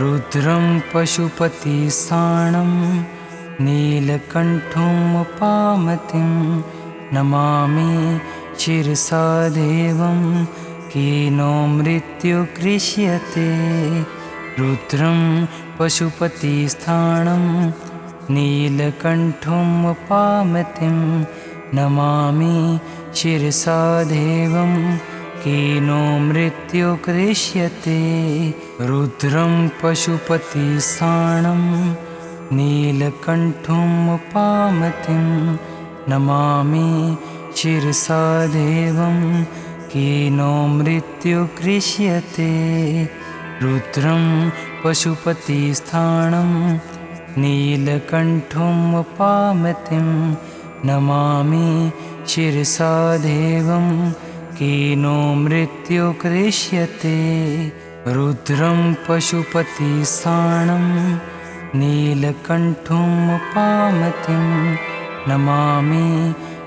रुद्रं पशुपतिस्थानं नीलकण्ठमुपामतिं नमामि शिरसा देवं कीनो मृत्युकृष्यते। रुद्रं पशुपतिस्थानं नीलकण्ठमुपामतिं नमामि शिरसा देवं कीनो मृत्युकृष्यते। रुद्रं पशुपतिस्थानं नीलकण्ठमुपामतिं नमामि शिरसा देवं कीनो मृत्युकृष्यते। रुद्रं पशुपतिस्थानं नीलकण्ठमुपामतिं नमामि शिरसा देवं कीनो मृत्युकृष्यते। रुद्रं पशुपतिस्थानं नीलकण्ठमुपामतिं नमामि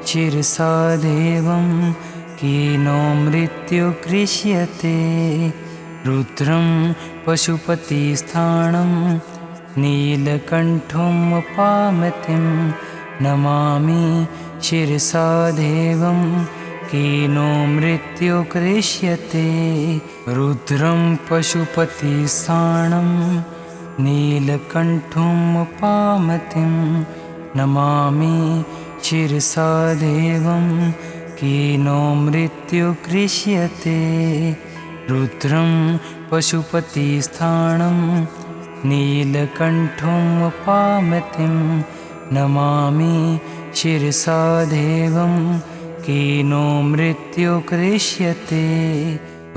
शिरसा देवं कीनो मृत्युकृष्यते। रुद्रं पशुपतिस्थानं नीलकण्ठमुपामतिं नमामि शिरसा देवं कीनो मृत्युकृष्यते। रुद्रं पशुपतिस्थानं नीलकण्ठमुपामतिं नमामि शिरसा देवं कीनो मृत्युकृष्यते। रुद्रं पशुपतिस्थानं नीलकण्ठमुपामतिं नमामि शिरसा देवं कीनो मृत्युकृष्यते।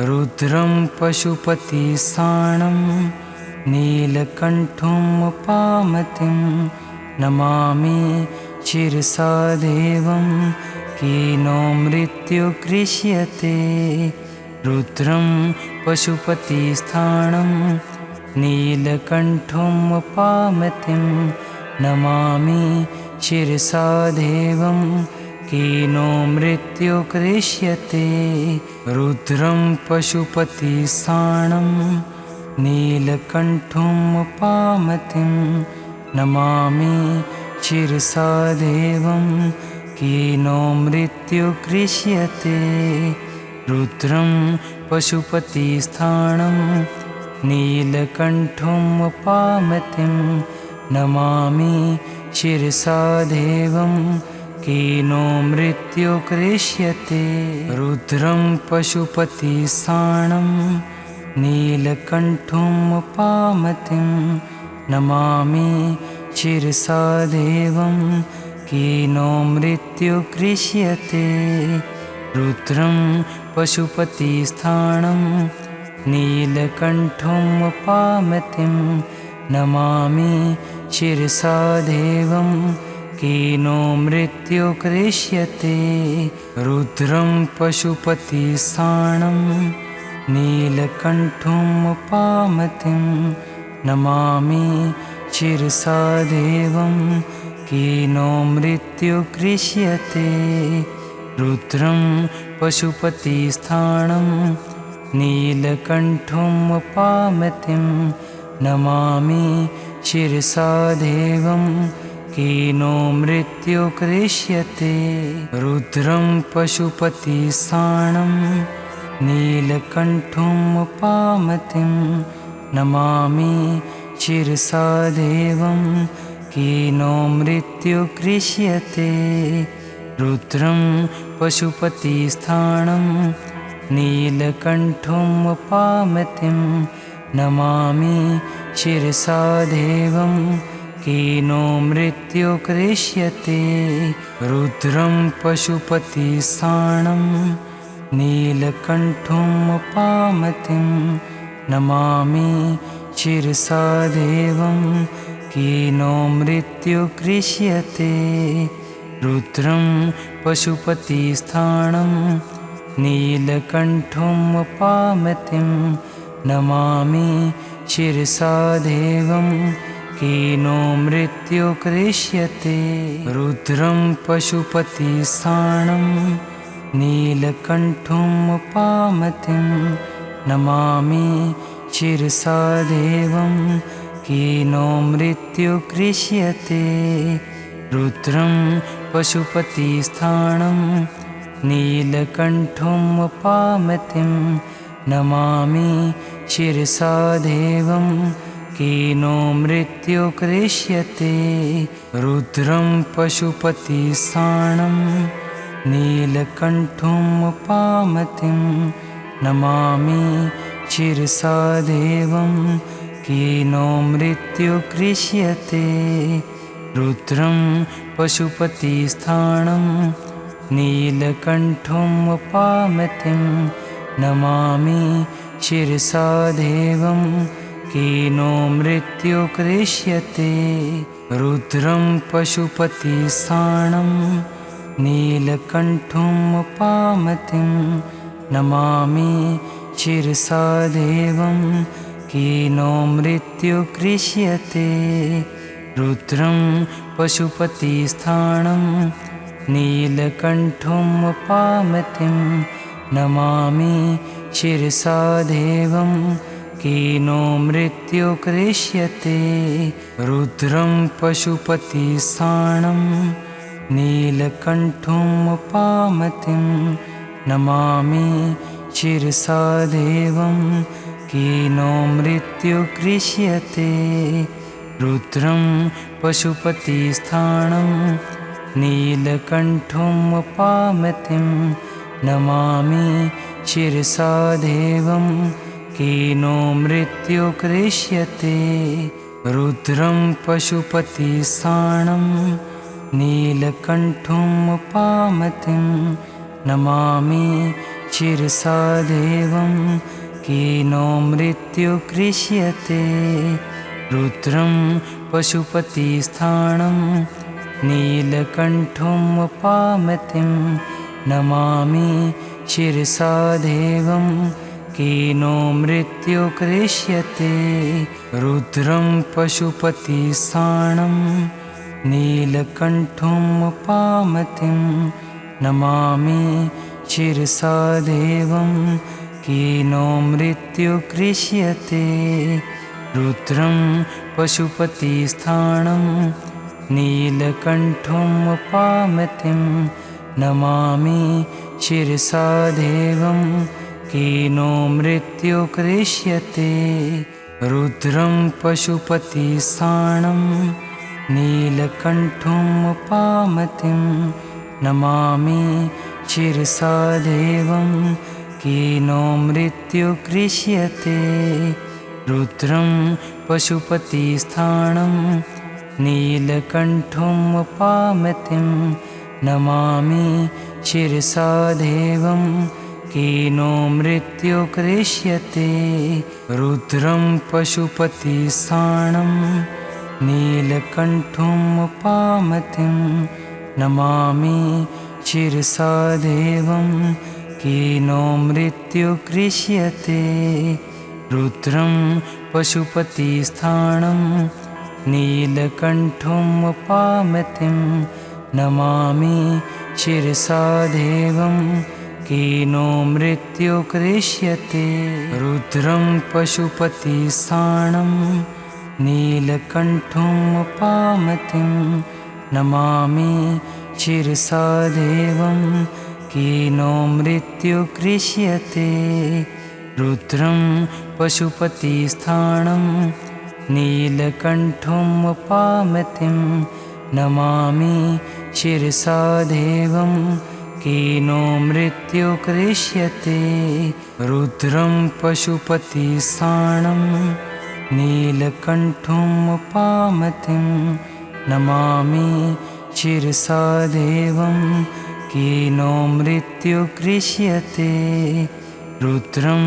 रुद्रं पशुपतिस्थानं नीलकण्ठमुपामतिं नमामि शिरसा देवं कीनो मृत्युकृष्यते। रुद्रं पशुपतिस्थानं नीलकण्ठमुपामतिं नमामि शिरसा देवं कीनो मृत्युकृष्यते। रुद्रं पशुपतिस्थानं नीलकण्ठमुपामतिं नमामि शिरसा देवं कीनो मृत्युकृष्यते। रुद्रं पशुपतिस्थानं नीलकण्ठमुपामतिं नमामि शिरसा देवं कीनो मृत्युकृष्यते। रुद्रं पशुपतिस्थानं नीलकण्ठमुपामतिं नमामि शिरसा देवं कीनो मृत्युकृष्यते। रुद्रं पशुपतिस्थानं नीलकण्ठमुपामतिं नमामि शिरसा देवं कीनो मृत्युकृष्यते। रुद्रं पशुपतिस्थानं नीलकण्ठमुपामतिं नमामि शिरसा देवं कीनो मृत्युकृष्यते। रुद्रं पशुपतिस्थानं नीलकण्ठमुपामतिं नमामि शिरसा देवं कीनो मृत्युकृष्यते। रुद्रं पशुपतिस्थानं नीलकण्ठमुपामतिं नमामि शिरसा देवं कीनो मृत्युकृष्यते। रुद्रं पशुपतिस्थानं नीलकण्ठमुपामतिं नमामि शिरसा देवं कीनो मृत्युकृष्यते। रुद्रं पशुपतिस्थानं नीलकण्ठमुपामतिं नमामि शिरसा देवं कीनो मृत्युकृष्यते। रुद्रं पशुपतिस्थानं नीलकण्ठमुपामतिं नमामि शिरसा देवं कीनो मृत्युकृष्यते। रुद्रं पशुपतिस्थानं नीलकण्ठमुपामतिं नमामि शिरसा देवं कीनो मृत्युकृष्यते रुद्रं पशुपतिस्थानं नीलकण्ठमुपामतिं नमामि शिरसा देवं कीनो मृत्युकृष्यते रुद्रं पशुपतिस्थानं नीलकण्ठमुपामतिं नमामि शिरसा देवं कीनो मृत्युकृष्यते रुद्रं पशुपतिस्थानं नीलकण्ठमुपामतिं नमामि शिरसा देवं कीनो मृत्युकृष्यते रुद्रं पशुपतिस्थानं नीलकण्ठमुपामतिं नमामि शिरसा देवं कीनो मृत्युकृष्यते रुद्रं पशुपतिस्थानं नीलकण्ठमुपामतिं नमामि शिरसा देवं कीनो मृत्युकृष्यते रुद्रं पशुपतिस्थानं नीलकण्ठमुपामतिं नमामि शिरसा देवं कीनो मृत्युकृष्यते रुद्रं पशुपतिस्थानं नीलकण्ठमुपामतिं नमामि शिरसा देवं कीनो मृत्युकृष्यते रुद्रं पशुपतिस्थानं नीलकण्ठमुपामतिं नमामि शिरसा देवं कीनो मृत्युकृष्यते रुद्रं पशुपतिस्थानं नीलकण्ठमुपामतिं नमामि शिरसा देवं कीनो मृत्युकृष्यते रुद्रं पशुपतिस्थानं नीलकण्ठमुपामतिं नमामि शिरसा देवं कीनो मृत्युकृष्यते रुद्रं पशुपतिस्थानं नीलकण्ठमुपामतिं नमामि शिरसा देवं कीनो मृत्युकृष्यते रुद्रं पशुपतिस्थानं नीलकण्ठमुपामतिं नमामि शिरसा देवं कीनो मृत्युकृष्यते रुद्रं पशुपतिस्थानं नीलकण्ठमुपामतिं नमामि शिरसा देवं कीनो मृत्युकृष्यते रुद्रं पशुपतिस्थानं नीलकण्ठमुपामतिं नमामि शिरसा देवं कीनो मृत्युकृष्यते रुद्रं पशुपतिस्थानं नीलकण्ठमुपामतिं नमामि शिरसा देवं कीनो मृत्युकृष्यते रुद्रं पशुपतिस्थानं नीलकण्ठमुपामतिं नमामि शिरसा देवं कीनो मृत्युकृष्यते रुद्रं पशुपतिस्थानं नीलकण्ठमुपामतिं नमामि शिरसा देवं कीनो मृत्युकृष्यते रुद्रं पशुपतिस्थानं नीलकण्ठमुपामतिं नमामि शिरसा देवं कीनो मृत्युकृष्यते रुद्रं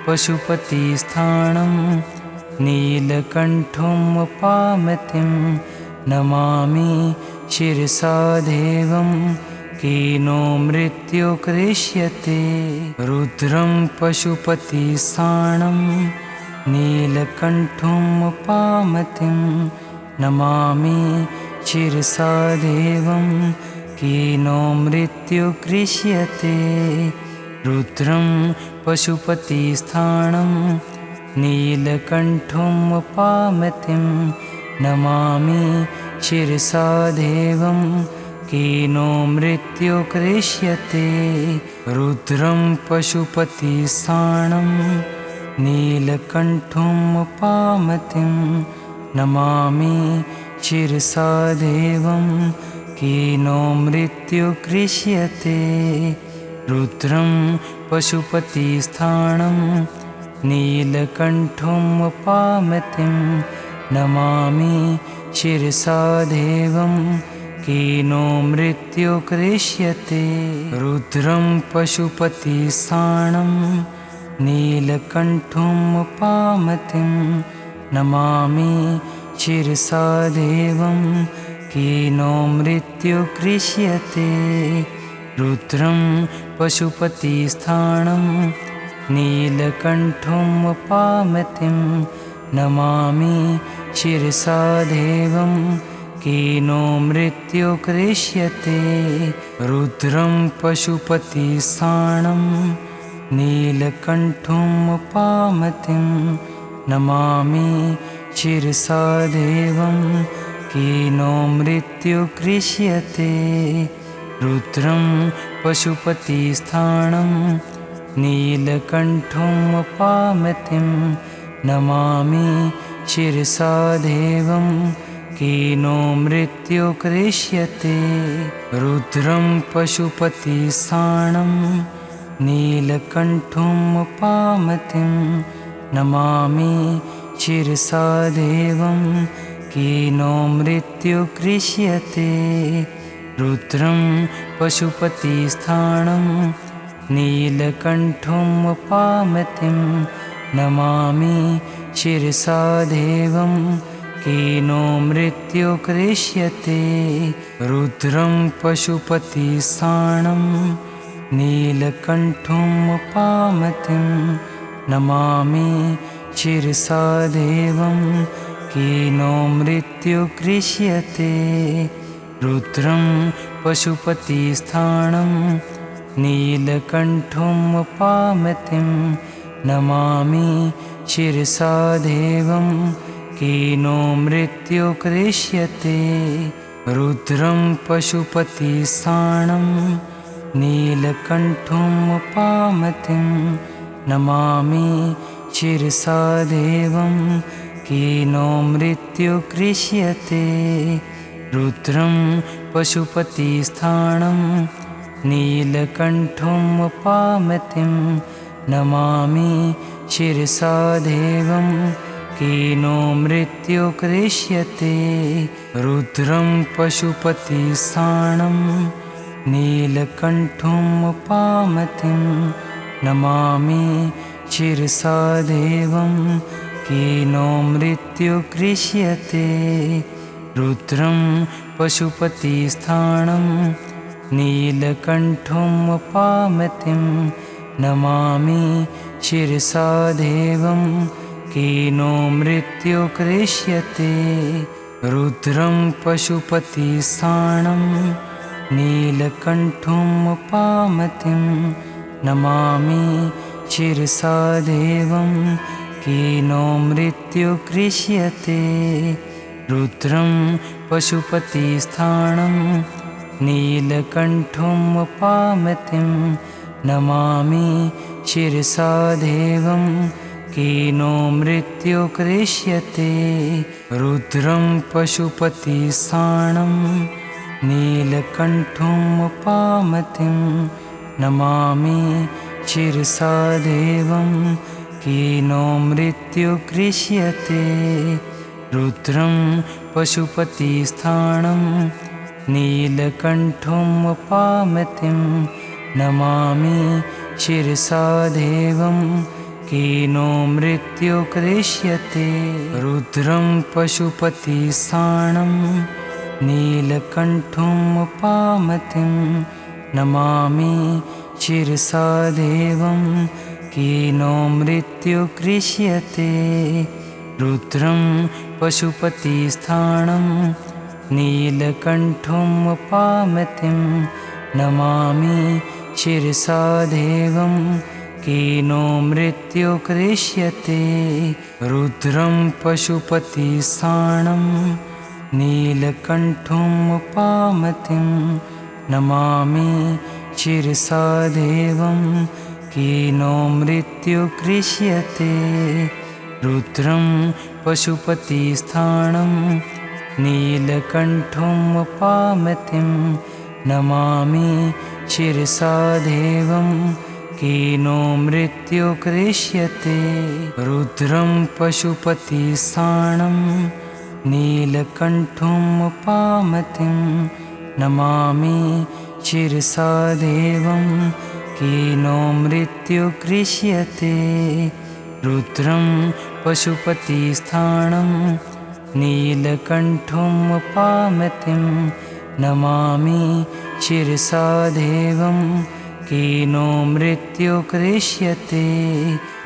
पशुपतिस्थानं नीलकण्ठमुपामतिं नमामि शिरसा देवं कीनो मृत्युकृष्यते रुद्रं पशुपतिस्थानं नीलकण्ठमुपामतिं नमामि शिरसा देवं कीनो मृत्युकृष्यते रुद्रं पशुपतिस्थानं नीलकण्ठमुपामतिं नमामि शिरसा देवं कीनो मृत्यु कृष्यते रुद्रं पशुपतिस्थानं नीलकण्ठमुपामतिं नमामि शिरसा देवं कीनो मृत्यु कृष्यते रुद्रं पशुपतिस्थानं नीलकण्ठमुपामतिं नमामि शिरसा देवं कीनो मृत्यु कृष्यते रुद्रं पशुपतिस्थानं नीलकण्ठमुपामतिं नमामि शिरसा देवं कीनो मृत्यु कृष्यते रुद्रं पशुपतिस्थानं नीलकण्ठमुपामतिं नमामि शिरसा देवं कीनो मृत्यु कृष्यते रुद्रं पशुपतिस्थानं नीलकण्ठमुपामतिं नमामि शिरसा देवं कीनो मृत्यु कृष्यते रुद्रं पशुपतिस्थानं नीलकण्ठमुपामतिं नमामि शिरसा देवं कीनो मृत्यु कृष्यते रुद्रं पशुपतिस्थानं नीलकण्ठमुपामतिं नमामि शिरसा देवं कीनो मृत्यु कृष्यते रुद्रं पशुपतिस्थानं नीलकण्ठमुपामतिं नमामि शिरसा देवं कीनो मृत्यु कृष्यते रुद्रं पशुपतिस्थानं नीलकण्ठमुपामतिं नमामि शिरसा देवं कीनो मृत्यु कृष्यते रुद्रं पशुपतिस्थानं नीलकण्ठमुपामतिं नमामि शिरसा देवं कीनो मृत्यु कृष्यते रुद्रं पशुपतिस्थानं नीलकण्ठमुपामतिं नमामि शिरसा देवं कीनो मृत्यु कृष्यते रुद्रं पशुपतिस्थानं नीलकण्ठमुपामतिं नमामि शिरसा देवं कीनो मृत्यु कृष्यते रुद्रं पशुपतिस्थानं नीलकण्ठमुपामतिं नमामि शिरसा देवं कीनो मृत्यु कृष्यते रुद्रं पशुपतिस्थानं नीलकण्ठमुपामतिं नमामि शिरसा देवं कीनो मृत्यु कृष्यते रुद्रं पशुपतिस्थानं नीलकण्ठमुपामतिं नमामि शिरसा देवं कीनो मृत्यु कृष्यते रुद्रं पशुपतिस्थानं नीलकण्ठमुपामतिं नमामि शिरसा देवं कीनो मृत्यु कृष्यते रुद्रं पशुपतिस्थानं नीलकण्ठमुपामतिं नमामि शिरसा देवं कीनो मृत्यु कृष्यते रुद्रं पशुपतिस्थानं नीलकण्ठमुपामतिं नमामि शिरसा देवं कीनो मृत्यु कृष्यते रुद्रं पशुपतिस्थानं नीलकण्ठमुपामतिं नमामि शिरसा देवं कीनो मृत्यु कृष्यते रुद्रं पशुपतिस्थानं नीलकण्ठमुपामतिं नमामि शिरसा देवं कीनो मृत्यु कृष्यते। रुद्रं पशुपतिस्थानं नीलकण्ठमुपामतिं नमामि शिरसा देवं कीनो मृत्यु कृष्यते। रुद्रं पशुपतिस्थानं नीलकण्ठमुपामतिं नमामि शिरसा देवं कीनो मृत्यु कृष्यते। रुद्रं पशुपतिस्थानं नीलकण्ठमुपामतिं नमामि शिरसा देवं कीनो मृत्यु कृष्यते। रुद्रं पशुपतिस्थानं नीलकण्ठमुपामतिं नमामि शिरसा देवं कीनो मृत्यु कृष्यते।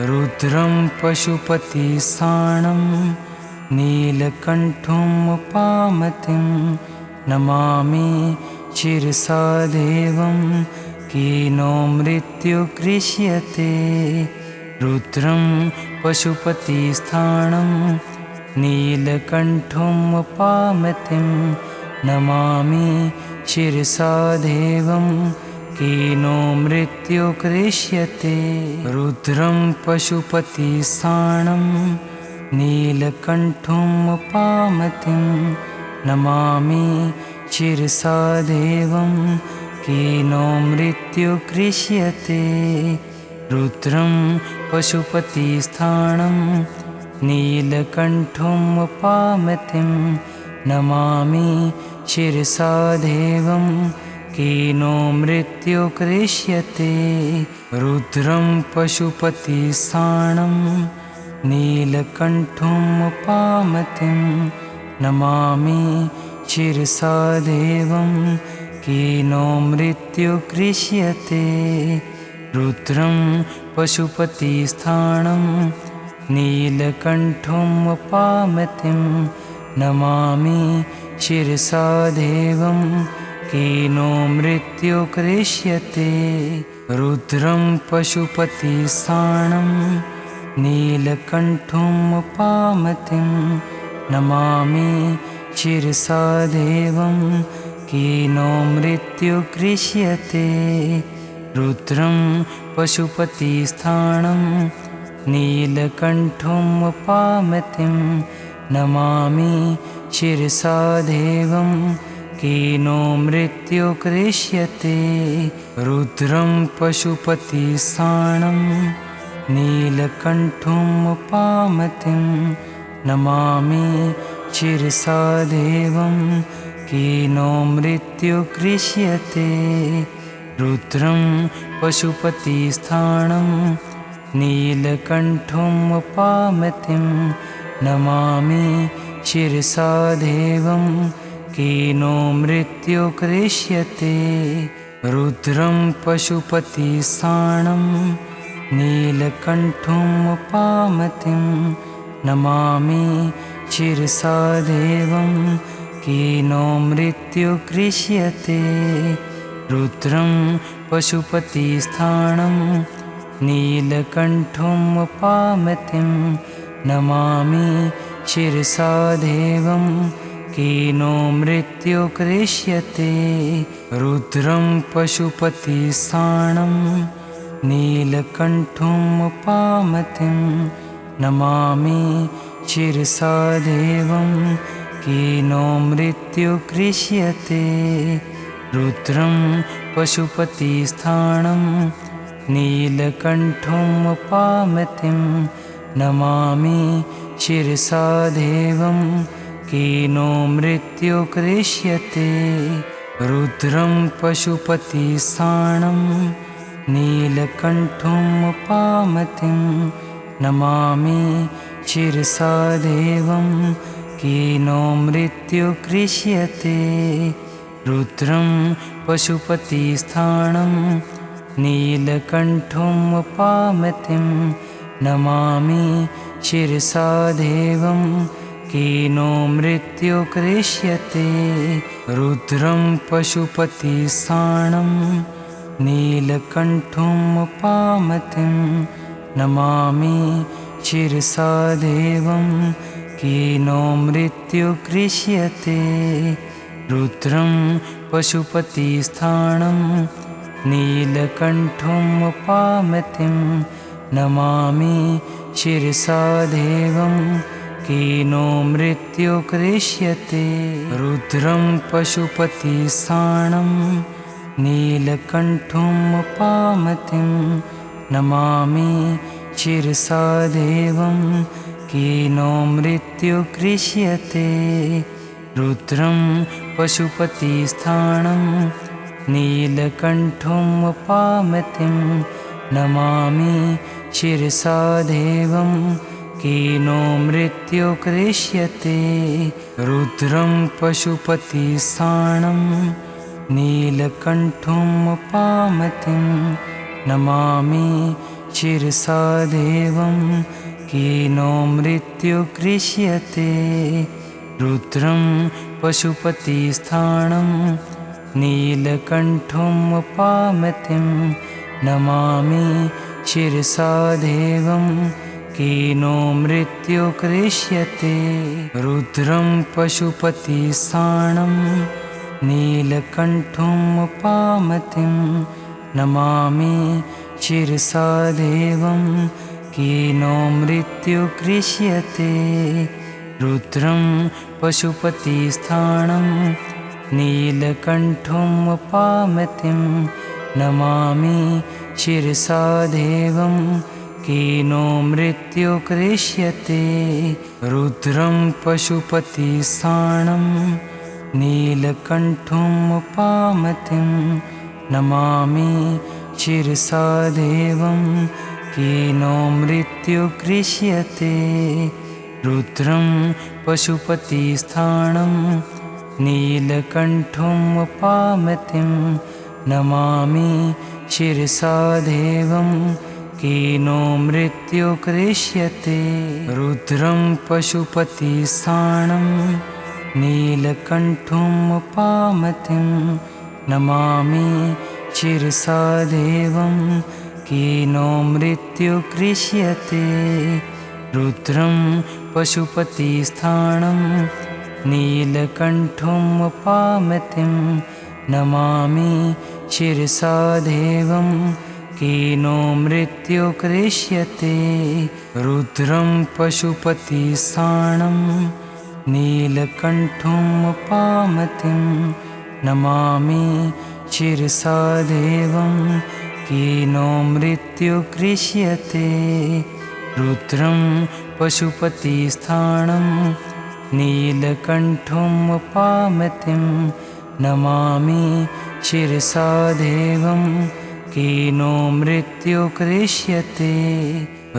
रुद्रं पशुपतिस्थानं नीलकण्ठमुपामतिं नमामि शिरसा देवं कीनो मृत्यु कृष्यते। रुद्रं पशुपतिस्थानं नीलकण्ठमुपामतिं नमामि शिरसा देवं कीनो मृत्यु कृष्यते। रुद्रं पशुपतिस्थानं नीलकण्ठमुपामतिं नमामि शिरसा देवं कीनो मृत्यु कृष्यते। रुद्रं पशुपतिस्थानं नीलकण्ठमुपामतिं नमामि शिरसा देवं कीनो मृत्यु कृष्यते। रुद्रं पशुपतिस्थानं नीलकण्ठमुपामतिं नमामि शिरसा देवं कीनो मृत्यु कृष्यते। रुद्रं पशुपतिस्थानं नीलकण्ठमुपामतिं नमामि शिरसा देवं कीनो मृत्यु कृष्यते। रुद्रं पशुपतिस्थानं नीलकण्ठमुपामतिं नमामि शिरसा देवं कीनो मृत्यु कृष्यते। रुद्रं पशुपतिस्थानं नीलकण्ठमुपामतिं नमामि शिरसा देवं कीनो मृत्यु कृष्यते। रुद्रं पशुपतिस्थानं नीलकण्ठमुपामतिं नमामि शिरसा देवं कीनो मृत्यु कृष्यते। रुद्रं पशुपतिस्थानं नीलकण्ठमुपामतिं नमामि शिरसा देवं कीनो मृत्यु कृष्यते। रुद्रं पशुपतिस्थानं नीलकण्ठमुपामतिं नमामि शिरसा देवं कीनो मृत्यु कृष्यते। रुद्रं पशुपतिस्थानं नीलकण्ठमुपामतिं नमामि शिरसा देवं कीनो मृत्यु कृष्यते। रुद्रं पशुपतिस्थानं नीलकण्ठमुपामतिं नमामि शिरसा देवं कीनो मृत्यु कृष्यते। रुद्रं पशुपतिस्थानं नीलकण्ठमुपामतिं नमामि शिरसा देवं कीनो मृत्यु कृष्यते। रुद्रं पशुपतिस्थानं नीलकण्ठमुपामतिं नमामि शिरसा देवं कीनो मृत्यु कृष्यते। रुद्रं पशुपतिस्थानं नीलकण्ठमुपामतिं नमामि शिरसा देवं कीनो मृत्यु कृष्यते। रुद्रं पशुपतिस्थानं नीलकण्ठुमुपामतिं नमामि शिरसा देवं कीनो मृत्युकृष्यते रुद्रं पशुपतिस्थानं नीलकण्ठुमुपामतिं नमामि शिरसा देवं कीनो मृत्युकृष्यते रुद्रं पशुपतिस्थानं नीलकण्ठुमुपामतिं नमामि शिरसा देवं कीनो मृत्युकृष्यते रुद्रं पशुपतिस्थानं नीलकण्ठुमुपामतिं नमामि शिरसा देवं कीनो मृत्युकृष्यते रुद्रं पशुपतिस्थानं नीलकण्ठुमुपामतिं नमामि शिरसा देवं कीनो मृत्युकृष्यते रुद्रं पशुपतिस्थानं नीलकण्ठुमुपामतिं नमामि शिरसा देवं कीनो मृत्युकृष्यते रुद्रं पशुपतिस्थानं नीलकण्ठुमुपामतिं नमामि शिरसा देवं कीनो मृत्युकृष्यते रुद्रं पशुपतिस्थानं नीलकण्ठुमुपामतिं नमामि शिरसा देवं कीनो मृत्युकृष्यते रुद्रं पशुपतिस्थानं नीलकण्ठुमुपामतिं नमामि शिरसा देवं कीनो मृत्युकृष्यते रुद्रं पशुपतिस्थानं नीलकण्ठुमुपामतिं नमामि शिरसा देवं कीनो मृत्युकृष्यते रुद्रं पशुपतिस्थानं नीलकण्ठुमुपामतिं नमामि शिरसा देवं कीनो मृत्युकृष्यते रुद्रं पशुपतिस्थानं नीलकण्ठुमुपामतिं नमामि शिरसा देवं कीनो मृत्युकृष्यते रुद्रं पशुपतिस्थानं नीलकण्ठुमुपामतिं नमामि शिरसा देवं कीनो मृत्युकृष्यते रुद्रं पशुपतिस्थानं नीलकण्ठुमुपामतिं नमामि शिरसा देवं कीनो मृत्युकृष्यते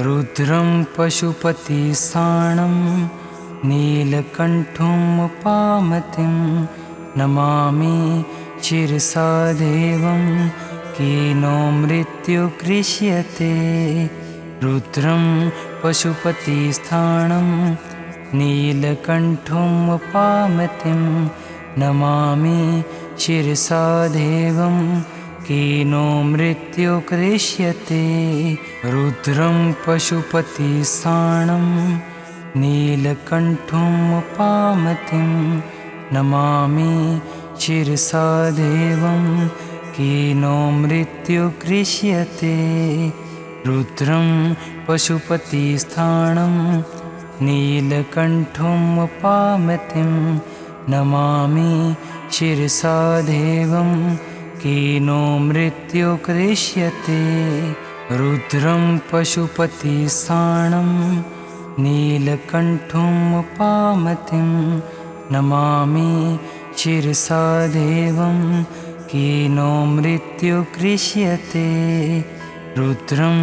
रुद्रं पशुपतिस्थानं नीलकण्ठुमुपामतिं नमामि शिरसा देवं कीनो मृत्युकृष्यते रुद्रं पशुपतिस्थानं नीलकण्ठुमुपामतिं नमामि शिरसा देवं कीनो मृत्युकृष्यते रुद्रं पशुपतिस्थानं नीलकण्ठुमुपामतिं नमामि शिरसा देवं कीनो मृत्युकृष्यते रुद्रं पशुपतिस्थानं नीलकण्ठुमुपामतिं नमामि शिरसा देवं कीनो मृत्युकृष्यते रुद्रं पशुपतिस्थानं नीलकण्ठुमुपामतिं नमामि शिरसा देवं कीनो मृत्युकृष्यते रुद्रं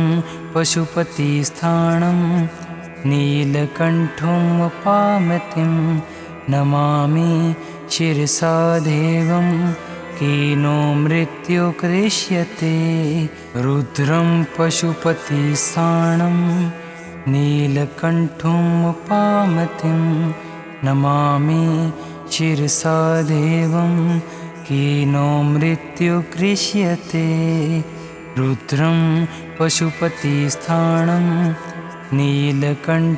पशुपतिस्थानं नीलकण्ठुमुपामतिं नमामि शिरसा देवं कीनो मृत्युकृष्यते रुद्रं पशुपतिस्थानं नीलकण्ठुमुपामतिं नमामि शिरसा देवं कीनो मृत्युकृष्यते। रुद्रं पशुपतिस्थानं नीलकण्ठमुपामतिं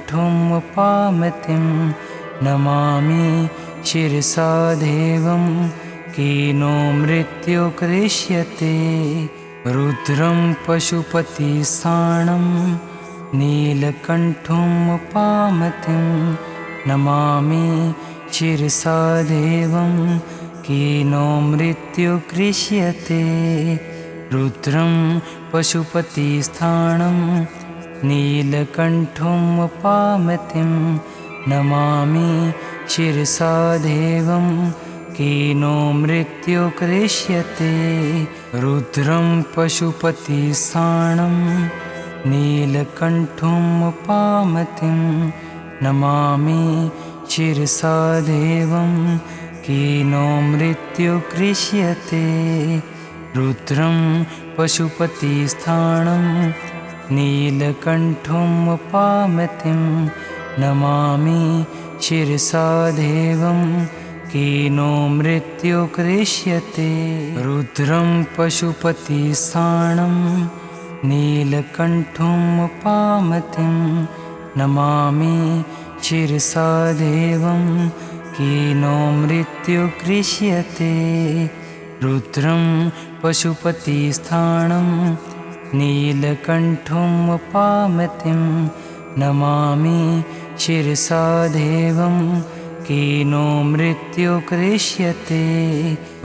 नमामि शिरसा देवं कीनो मृत्युकृष्यते। रुद्रं पशुपतिस्थानं नीलकण्ठमुपामतिं नमामि शिरसा देवं कीनो मृत्युकृष्यते। रुद्रं पशुपतिस्थानं नीलकण्ठमुपामतिं नमामि शिरसा देवं कीनो मृत्युकृष्यते। रुद्रं पशुपतिस्थानं नीलकण्ठमुपामतिं नमामि शिरसा देवं कीनो मृत्युकृष्यते। रुद्रं पशुपतिस्थानं नीलकण्ठमुपामतिं नमामि शिरसा देवं कीनो मृत्युकृष्यते। रुद्रं पशुपतिस्थानं नीलकण्ठमुपामतिं नमामि शिरसा देवं कीनो मृत्युकृष्यते। रुद्रं पशुपतिस्थानं नीलकण्ठमुपामतिं नमामि शिरसा देवं कीनो मृत्युकृष्यते।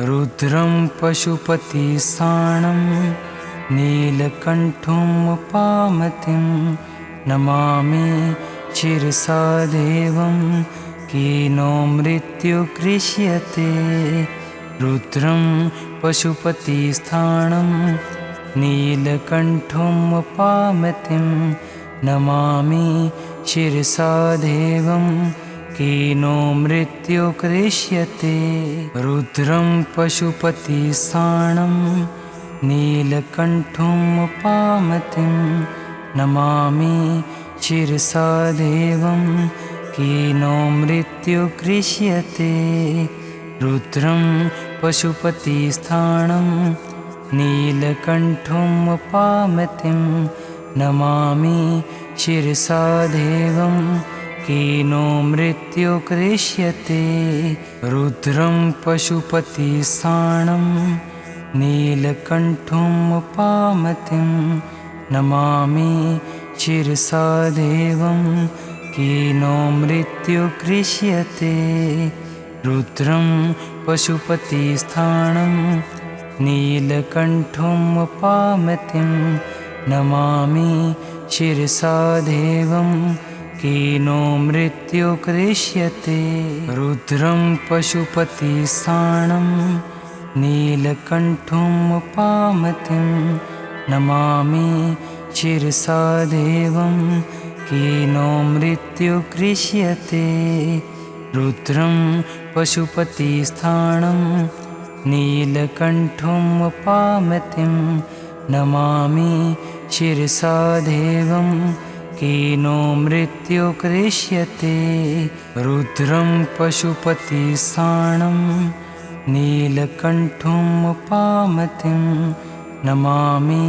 रुद्रं पशुपतिस्थानं नीलकण्ठमुपामतिं नमामि शिरसा देवं कीनो मृत्युकृष्यते। रुद्रं पशुपतिस्थानं नीलकण्ठमुपामतिं नमामि शिरसा देवं कीनो मृत्युकृष्यते। रुद्रं पशुपतिस्थानं नीलकण्ठमुपामतिं नमामि शिरसा देवं कीनो मृत्युकृष्यते। रुद्रं पशुपतिस्थानं नीलकण्ठमुपामतिं नमामि शिरसा देवं कीनो मृत्युकृष्यते। रुद्रं पशुपतिस्थानं नीलकण्ठमुपामतिं नमामि शिरसा देवं कीनो मृत्युकृष्यते। रुद्रं पशुपतिस्थानं नीलकण्ठमुपामतिं नमामि शिरसा देवं कीनो मृत्युकृष्यते। रुद्रं पशुपतिस्थानं नीलकण्ठमुपामतिं नमामि शिरसा देवं कीनो मृत्युकृष्यते। रुद्रं पशुपतिस्थानं नीलकण्ठमुपामतिं नमामि शिरसा देवं कीनो मृत्युकृष्यते। रुद्रं पशुपतिस्थानं नीलकण्ठमुपामतिं नमामि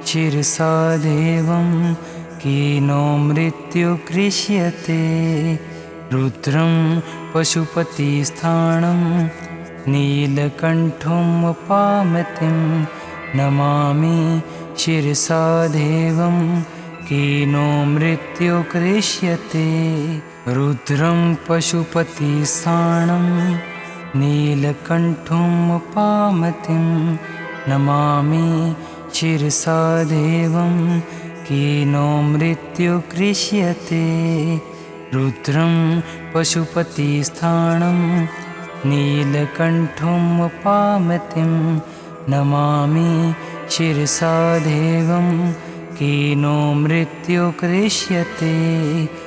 शिरसा देवं कीनो मृत्युकृष्यते। रुद्रं पशुपतिस्थानं नीलकण्ठमुपामतिं नमामि शिरसा देवं कीनो मृत्युकृष्यते। रुद्रं पशुपतिस्थानं नीलकण्ठमुपामतिं नमामि शिरसा देवं कीनो मृत्युकृष्यते। रुद्रं पशुपतिस्थानं नीलकण्ठमुपामतिं नमामि शिरसा देवं कीनो मृत्युकृष्यते।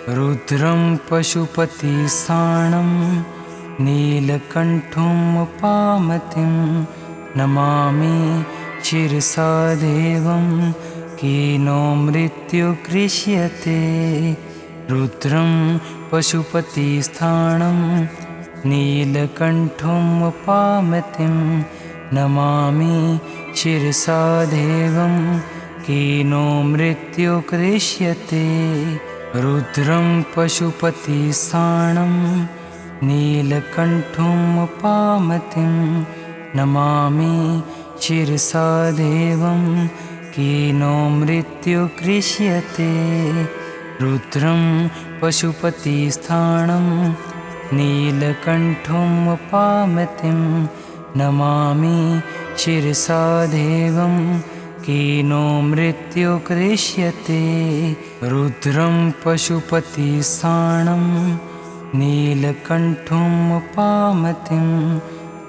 रुद्रं पशुपतिस्थानं नीलकण्ठमुपामतिं नमामि शिरसा देवं कीनो मृत्युकृष्यते। रुद्रं पशुपतिस्थानं नीलकण्ठमुपामतिं नमामि शिरसा देवं कीनो मृत्यु कृष्यते रुद्रं पशुपतिस्थानं नीलकण्ठमुपामतिं नमामि शिरसा देवं कीनो मृत्यु कृष्यते रुद्रं पशुपतिस्थानं नीलकण्ठमुपामतिं नमामि शिरसा देवं कीनो मृत्यु कृष्यते रुद्रं पशुपतिस्थानं नीलकण्ठमुपामतिं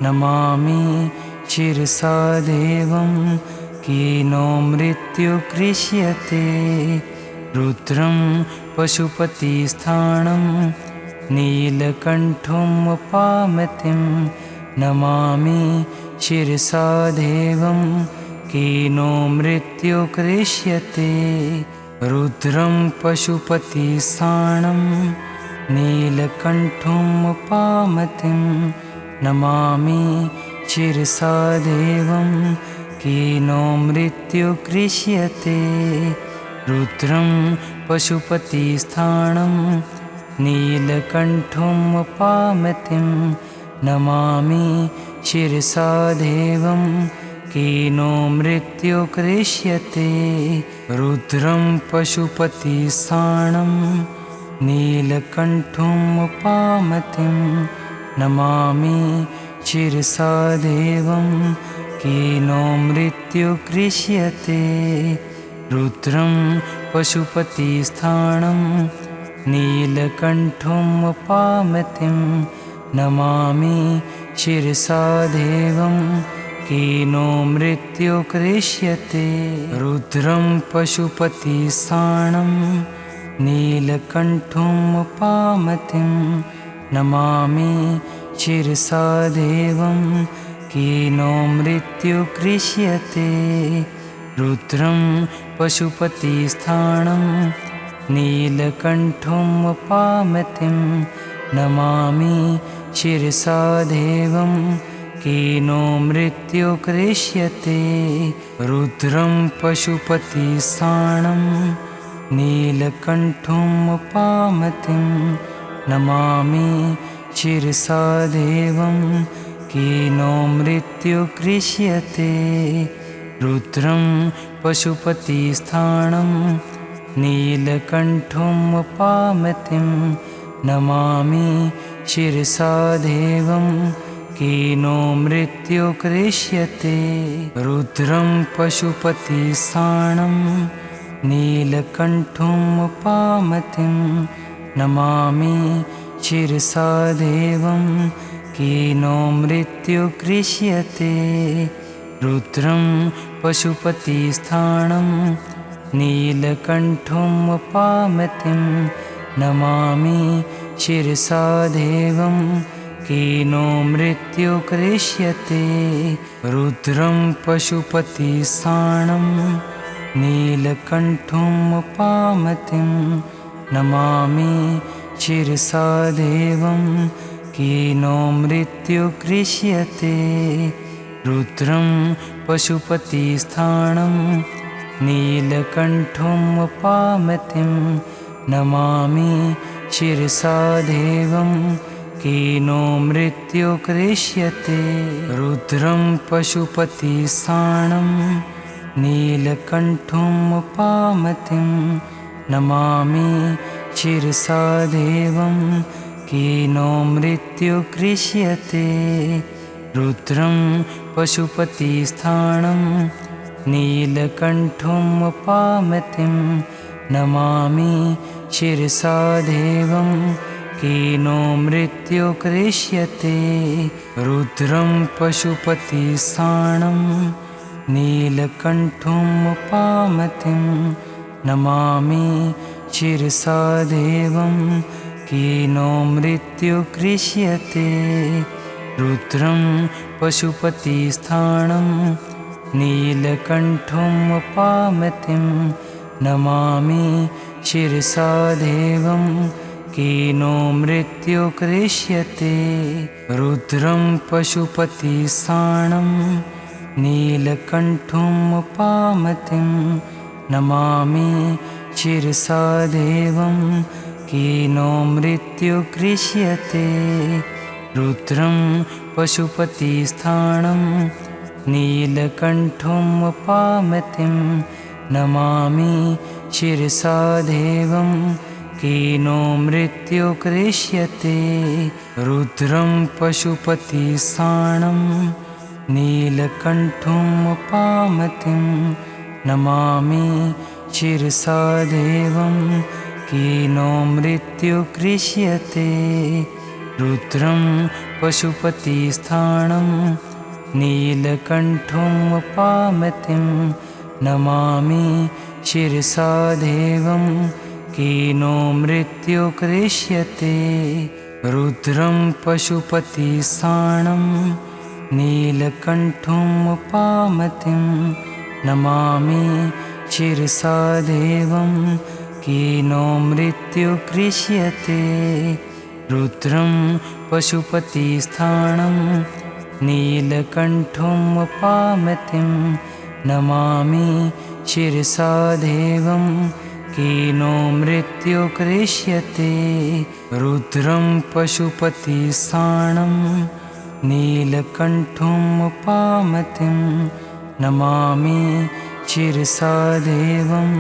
नमामि शिरसा देवं कीनो मृत्यु कृष्यते रुद्रं पशुपतिस्थानं नीलकण्ठमुपामतिं नमामि शिरसा देवं कीनो मृत्यु कृष्यते रुद्रं पशुपतिस्थानं नीलकण्ठमुपामतिं नमामि शिरसा देवं कीनो मृत्यु कृष्यते रुद्रं पशुपतिस्थानं नीलकण्ठमुपामतिं नमामि शिरसा देवं कीनो मृत्यु कृष्यते रुद्रं पशुपतिस्थानं नीलकण्ठमुपामतिं नमामि शिरसा देवं कीनो मृत्यु कृष्यते रुद्रं पशुपतिस्थानं नीलकण्ठमुपामतिं नमामि शिरसा देवं कीनो मृत्यु कृष्यते रुद्रं पशुपतिस्थानं नीलकण्ठमुपामतिं नमामि शिरसा देवं कीनो मृत्यु कृष्यते रुद्रं पशुपतिस्थानं नीलकण्ठमुपामतिं नमामि शिरसा देवं कीनो मृत्यु कृष्यते रुद्रं पशुपतिस्थानं नीलकण्ठमुपामतिं नमामि शिरसा देवं कीनो मृत्यु कृष्यते रुद्रं पशुपतिस्थानं नीलकण्ठमुपामतिं नमामि शिरसा देवं कीनो मृत्यु कृष्यते रुद्रं पशुपतिस्थानं नीलकण्ठमुपामतिं नमामि शिरसा देवं कीनो मृत्यु कृष्यते रुद्रं पशुपतिस्थानं नीलकण्ठमुपामतिं नमामि शिरसा देवं कीनो मृत्यु कृष्यते रुद्रं पशुपतिस्थानं नीलकण्ठमुपामतिं नमामि शिरसा देवं कीनो मृत्यु कृष्यते रुद्रं पशुपतिस्थानं नीलकण्ठमुपामतिं नमामि शिरसा देवं कीनो मृत्यु कृष्यते रुद्रं पशुपतिस्थानं नीलकण्ठमुपामतिं नमामि शिरसा देवं कीनो मृत्यु कृष्यते रुद्रं पशुपतिस्थानं नीलकण्ठमुपामतिं नमामि शिरसा देवं कीनो मृत्यु कृष्यते रुद्रं पशुपतिस्थानं नीलकण्ठमुपामतिं नमामि शिरसा देवं कीनो मृत्यु कृष्यते रुद्रं पशुपतिस्थानं नीलकण्ठमुपामतिं नमामि शिरसा देवं कीनो मृत्यु कृष्यते। रुद्रं पशुपतिस्थानं नीलकण्ठमुपामतिं नमामि शिरसा देवं कीनो मृत्यु कृष्यते। रुद्रं पशुपतिस्थानं नीलकण्ठमुपामतिं नमामि शिरसा देवं कीनो मृत्यु कृष्यते। रुद्रं पशुपतिस्थानं नीलकण्ठमुपामतिं नमामि शिरसा देवं कीनो मृत्यु कृष्यते। रुद्रं पशुपतिस्थानं नीलकण्ठमुपामतिं नमामि शिरसा देवं कीनो मृत्यु कृष्यते। रुद्रं पशुपतिस्थानं नीलकण्ठमुपामतिं नमामि शिरसा देवं कीनो मृत्यु कृष्यते। रुद्रं पशुपतिस्थानं नीलकण्ठमुपामतिं नमामि शिरसा देवं कीनो मृत्यु कृष्यते। रुद्रं पशुपतिस्थानं नीलकण्ठमुपामतिं नमामि शिरसा देवं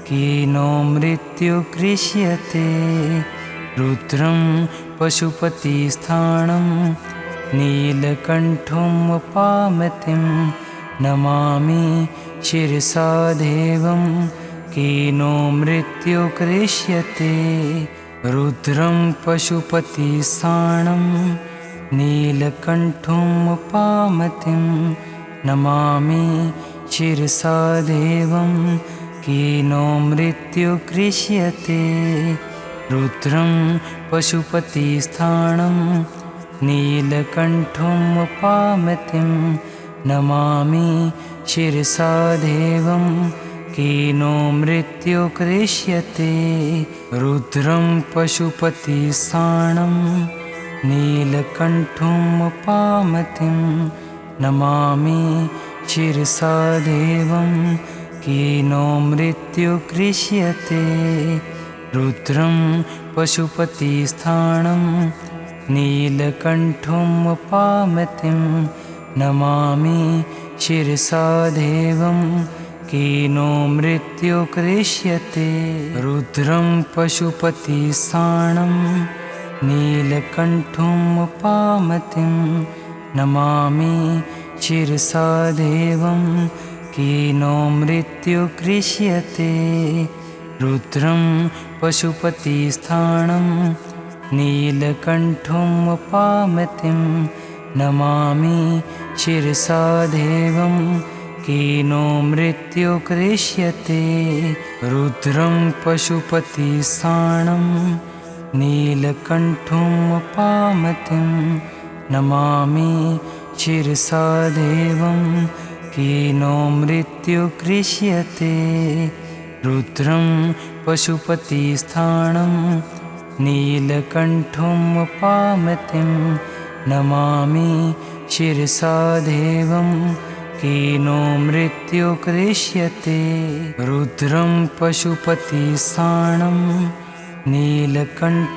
कीनो मृत्यु कृष्यते। रुद्रं पशुपतिस्थानं नीलकण्ठमुपामतिं नमामि शिरसा देवं कीनो मृत्यु कृष्यते। रुद्रं पशुपतिस्थानं नीलकण्ठमुपामतिं नमामि शिरसा देवं कीनो मृत्यु कृष्यते। रुद्रं पशुपतिस्थानं नीलकण्ठमुपामतिं नमामि शिरसा देवं कीनो मृत्यु कृष्यते। रुद्रं पशुपतिस्थानं नीलकण्ठमुपामतिं नमामि शिरसा देवं कीनो मृत्यु कृष्यते। रुद्रं पशुपतिस्थानं नीलकण्ठमुपामतिं नमामि शिरसा देवं कीनो मृत्यु कृष्यते। रुद्रं पशुपतिस्थानं नीलकण्ठमुपामतिं नमामि शिरसा देवं कीनो मृत्यु कृष्यते। रुद्रं पशुपतिस्थानं नीलकण्ठमुपामतिं नमामि शिरसा देवं कीनो मृत्यु कृष्यते। रुद्रं पशुपतिस्थानं नीलकण्ठमुपामतिं नमामि शिरसा देवं कीनो मृत्यु कृष्यते। रुद्रं पशुपतिस्थानं नीलकण्ठमुपामतिं नमामि शिरसा देवं कीनो मृत्यु कृष्यते। रुद्रं पशुपतिस्थानं नीलकण्ठमुपामतिं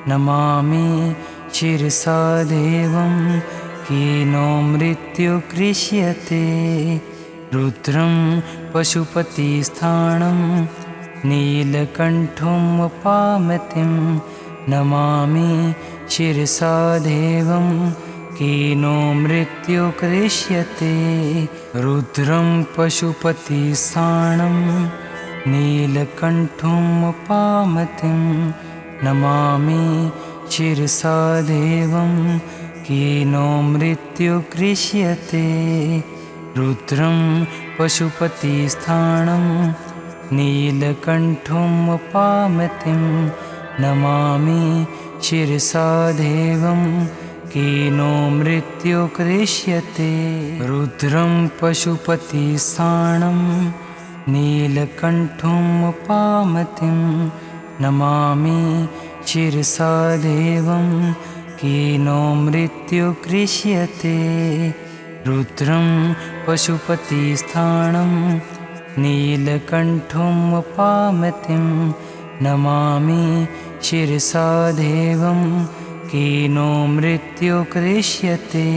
नमामि शिरसा देवं कीनो मृत्यु कृष्यते। रुद्रं पशुपतिस्थानं नीलकण्ठमुपामतिं नमामि शिरसा देवं कीनो मृत्यु कृष्यते। रुद्रं पशुपतिस्थानं नीलकण्ठमुपामतिं नमामि शिरसा देवं कीनो मृत्यु कृष्यते। रुद्रं पशुपतिस्थानं नीलकण्ठमुपामतिं नमामि शिरसा देवं कीनो मृत्यु कृष्यते। रुद्रं पशुपतिस्थानं नीलकण्ठमुपामतिं नमामि शिरसा देवं कीनो मृत्युकृष्यते रुद्रं पशुपतिस्थानं नीलकण्ठमुपामतिं नमामि शिरसा देवं कीनो मृत्युकृष्यते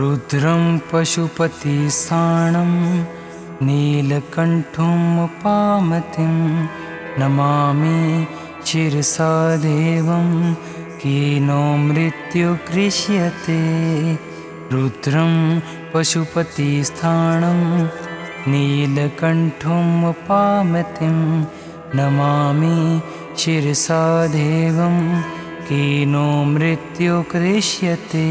रुद्रं पशुपतिस्थानं नीलकण्ठमुपामतिं नमामि शिरसा देवं कीनो मृत्युकृष्यते रुद्रं पशुपतिस्थानं नीलकण्ठमुपामतिं नमामि शिरसा देवं कीनो मृत्युकृष्यते